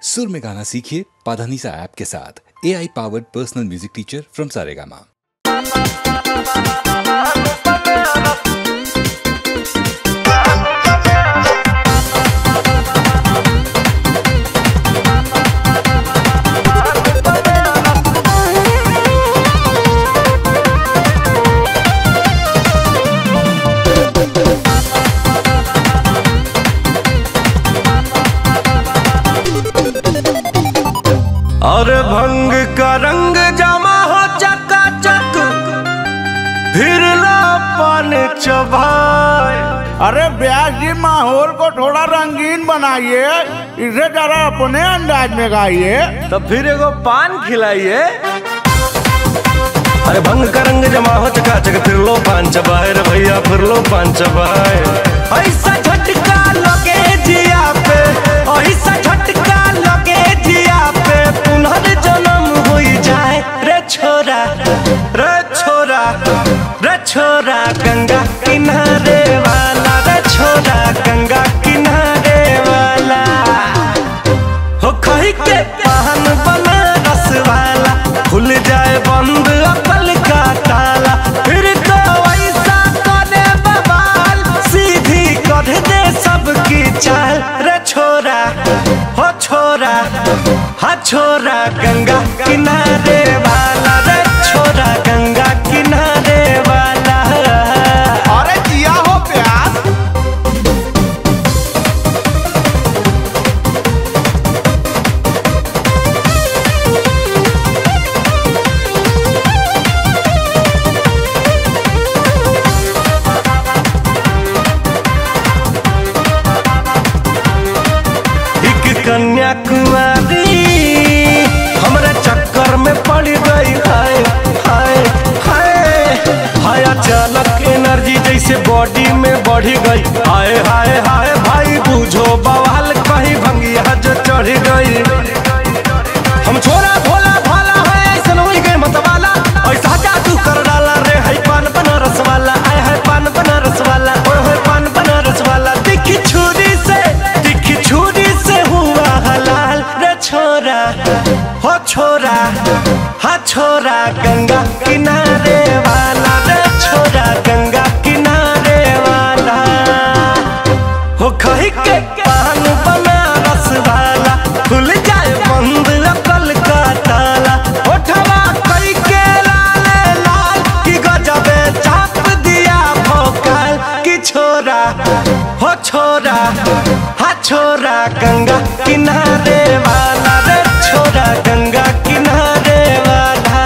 सुर में गाना सीखिए पाधानीसा ऐप के साथ। AI powered personal music teacher from Saregama. और भंग का रंग जमा हो चकाचक, फिर लापन चबाए। अरे ब्यास जी माहौल को थोड़ा रंगीन बनाइए, इसे जरा अपने अंदाज में गाइए। तो फिर एगो पान खिलाइए। अरे भंग का रंग जमा हो चकाचक, फिर लो पान चबाए रे भैया, फिर लो पान चबाए। ऐसा झटका लगे जिया पे, ऐसा झटका लगे जिया पे, पुनर्जन्म हुई जाए रे छोरा, रे छोरा, रे छोरा गंगा किनारे वाला, रे छोरा गंगा किनारे वाला। हो कहीं के पान बना रस वाला, खुल जाए बंद अकल का ताला, फिर तो ऐसा करे बवाल, सीधी कर दे सबकी चाल। रे छोरा, हो छोरा, हा छोरा गंगा किनारे वाला, रे छोरा गंगा किनारे वाला। अरे जिया हो प्यास। कन्याकुमारी हमारे चक्कर में पड़ गई, हाय हाय हाय हाय। अचानक एनर्जी जैसे बॉडी में बढ़ गई, हाय हाय हाय भाई बूझो बवाल, कहीं भंगिया जो चढ़ गई। हम छोरा भोला भाला है, ऐसा नहीं गए मतवाला, ऐसा जादू कर डाला रे है पान बनारस वाला, आय है पान बनारस वाला, ओए है पान बनारस वाला। दिखी छुरी से, दिखी छुरी से हुआ हलाल। रे छोरा, हो छोरा, हा छोरा गंगा किनारे वाला, रे छोरा गंगा किनारे वाला। हो कहीं के पान बनारस वाला, खुल जाए बंद अकल का ताला, उठवा कई के लाले लाल, की गजबे चाप दिया भोकाल। की छोरा, हो छोरा, हा छोरा गंगा किनारे वाला, रे छोरा गंगा किनारे वाला।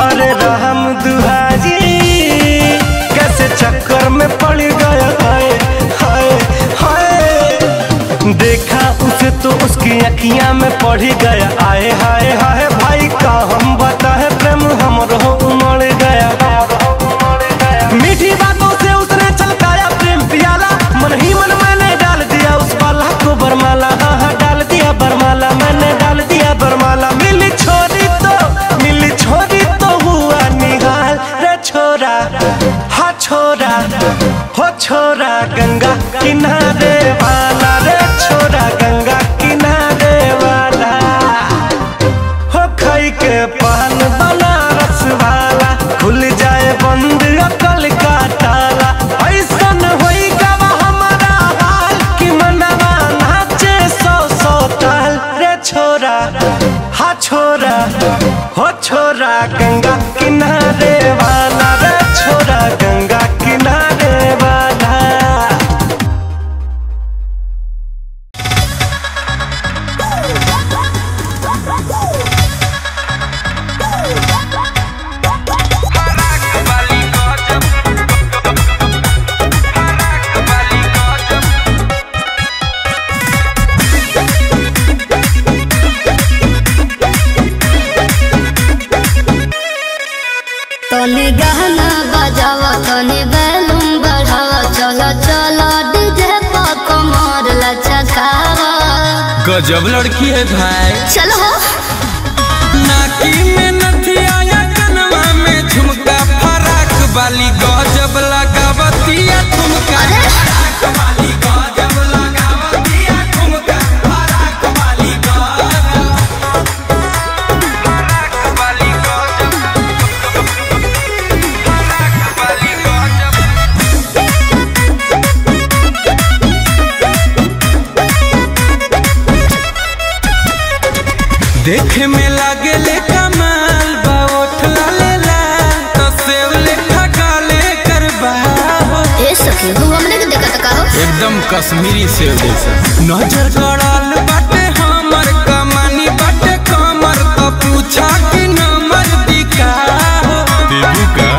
अरे राम दुहारी कैसे चक्कर में पड़ गया, हाय हाय हाय। देखा उसे तो उसकी अखियां में पड़ गया, आए हाय हाय भाई का हम बताए, प्रेम हमरो उमड़ गया। मीठी बातों से उसने छलकाया प्रेम पियाला, मन ही मन मैंने डाल दिया उस बाला को बरमाला, हाँ हाँ डाल दिया बरमाला, मैंने डाल दिया बरमाला। मिली छोरी तो, मिली छोरी तो हुआ निहाल। रे छोरा, हा छोरा, हो छोरा गंगा किनारे वाला, रे छोरा गंगा किनारे वाला। हो खाई के पान बनारस वाला, खुल जाए बंद अकल का ताला, ऐसा न होई गवा हमारा हाल, कि मनवा नाचे सौ सौ ताल। रे छोरा, हा छोरा, हो छोरा गंगा किनारे वाला, रे छोरा गंगा किनारे वाला। गजब लड़की है भाई। चलो हो। नाकी में नथिया या कनवा में झुमका फराक वाली गजब लगावतिया ठुमका। फराक वाली गजब लगावतिया ठुमका। फराक वाली देखे में लागे ले कमाल बा ओठला लेला तो सेव लेखा गाले करबा। ए सखी तू हमने के देखत का हो? एकदम कश्मीरी सेव जैसा। नजर गड़ाल बाटे हमर कमानी बाटे कमर तो पूछा कि नंबर दिखा देबू का।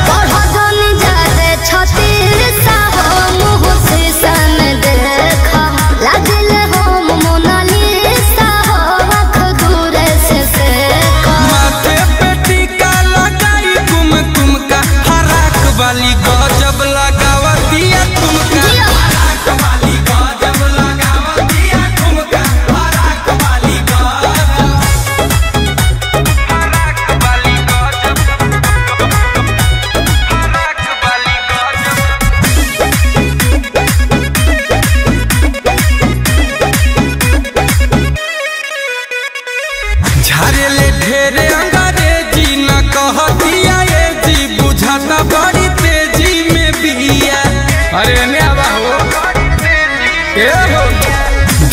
पढ़ जन जादे छतीर सा हो मुँह से सन देखा लागल हो मोनालिसा हो आँख दूर से देखा। माथे पे टीका लगाई कुमकुम का फराक वाली गजब लगावतिया ठुमका। फराक वाली गजब लगावतिया ठुमका। फराक वाली गजब। फराक वाली गजब। फराक वाली गजब। झारेले ढेरे अंग्रेजी न कहतिया ये जी बुझाता बड़ी तेजी में बिया। अरे ने आवा हो ए हो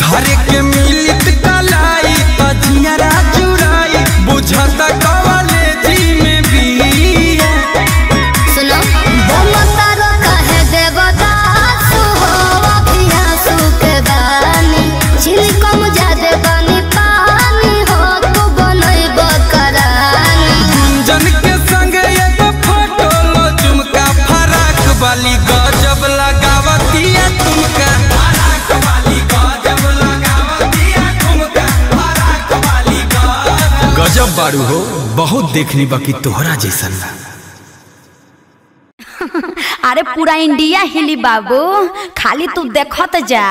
धरे के मिलित कलाई तजियारा चुराई बुझाता कवाले जी में बिया। सुनो बोलो तारो कहे देवदास हो अभियासु के बानी चिनी कम जादे बानी पानी हो तू बनई बकरानी। गुंजन के संग एगो फोटो लो झुमका फराक वाली गजब लगावतिया ठुमका। फराक वाली गजब लगावतिया ठुमका। फराक वाली गजब बारू हो बहुत देखनी बाकी तोहरा जैसन। अरे पूरा इंडिया हिली बाबू, खाली तू देखत जा।